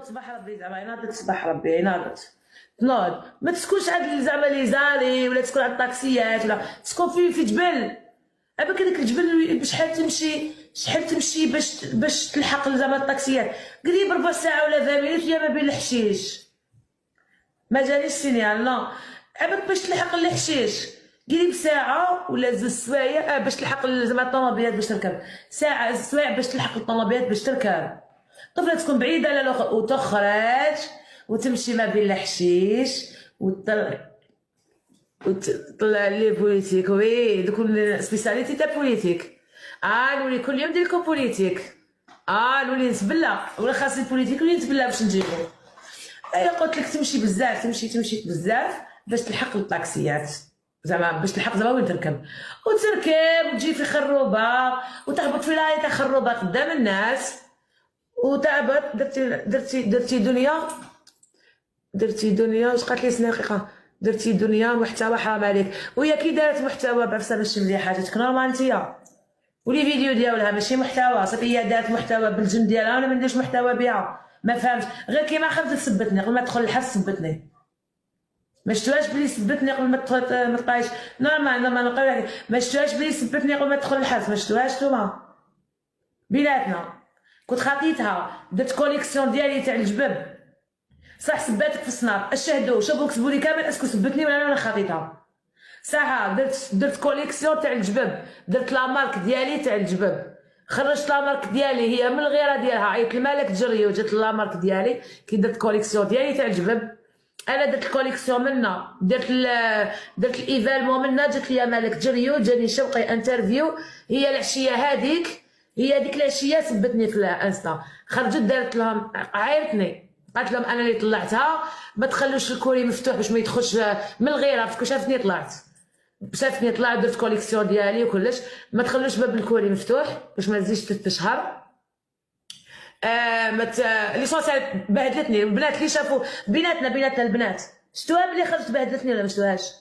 صباح ربي زعما ناضت صباح ربي ناضت تنوض ما تسكنش عند زعما لي زاري ولا تسكن عند الطاكسيات ولا تسكن في جبل. عباك هذاك الجبل شحال تمشي باش تلحق زعما الطاكسيات قريب ربع ساعه ولا 20 مينوت يا ما بين الحشيش ما جانيش سينيال لا. عباك باش تلحق الحشيش قريب ساعه ولا زوج سوايع باش تلحق زعما الطوموبيلات باش تركب ساعه سوايع باش تلحق الطوموبيلات باش تركب. طفله تكون بعيده على الاخر وتخرج وتمشي ما بين الحشيش وتطلع لي بوليتيك. وي دوك سبيساليتي تاع بوليتيك. نولي كل يوم ندير لكم بوليتيك. نولي نتبلى ولا خاصني البوليتيك نولي نتبلى باش نجيبو. قلت لك تمشي بزاف تمشي بزاف باش تلحق الطاكسيات زعما باش تلحق زعما وين تركب وتجي في خروبه وتهبط في لاي تاع خروبه قدام الناس وتعبت درتي دنيا واش قالت لي سناقيقه درتي دنيا محتوى حرام عليك. وهي كي دارت محتوى بعفسه ماشي مليحه جاتك نورمال نتيا ولي فيديو ديالها ماشي محتوى صافي. هي دارت محتوى بالجن ديالها وانا ما نديرش محتوى بها ما فهمش غير كيما خرجت تثبتني قبل ما تدخل الحبس تثبتني ما شفتوهاش بلي سبتني قبل ما تدخل ما تبقايش نورمال نقول لك ما شفتوهاش بلي سبتني قبل ما تدخل الحبس ما شفتوهاش نتوما بيناتنا. كنت خاطيتها درت كوليكسيون ديالي تاع الجبب صح سباتك في السناب اشهدوا شوفوا كتبوا لي كامل اسكو سبتني ولا انا خاطيتها صح. درت كوليكسيون تاع الجبب درت لا مارك ديالي تاع الجبب خرجت لا مارك ديالي هي من الغيره ديالها عيط الملك جري وجات لا مارك ديالي كي درت كوليكسيون ديالي تاع الجبب. انا درت الكوليكسيون منا درت الايفالمون منا جات ليا مالك جريو جاني شوقي انترفيو هي العشيه هذيك هي ديك العشيه سبتني في الانستا خرجت دارت لهم عايرتني قالت لهم انا اللي طلعتها ما تخلوش الكوري مفتوح باش ما يدخلش من الغيره باسكو شافتني طلعت درت كوليكسيون ديالي وكلش ما تخلوش باب الكوري مفتوح باش ما تزيدش 3 اشهر. ليسونسيال بهدلتني البنات اللي شافوا بيناتنا البنات شفتوها بلي خرجت بهدلتني ولا ما شفتوهاش؟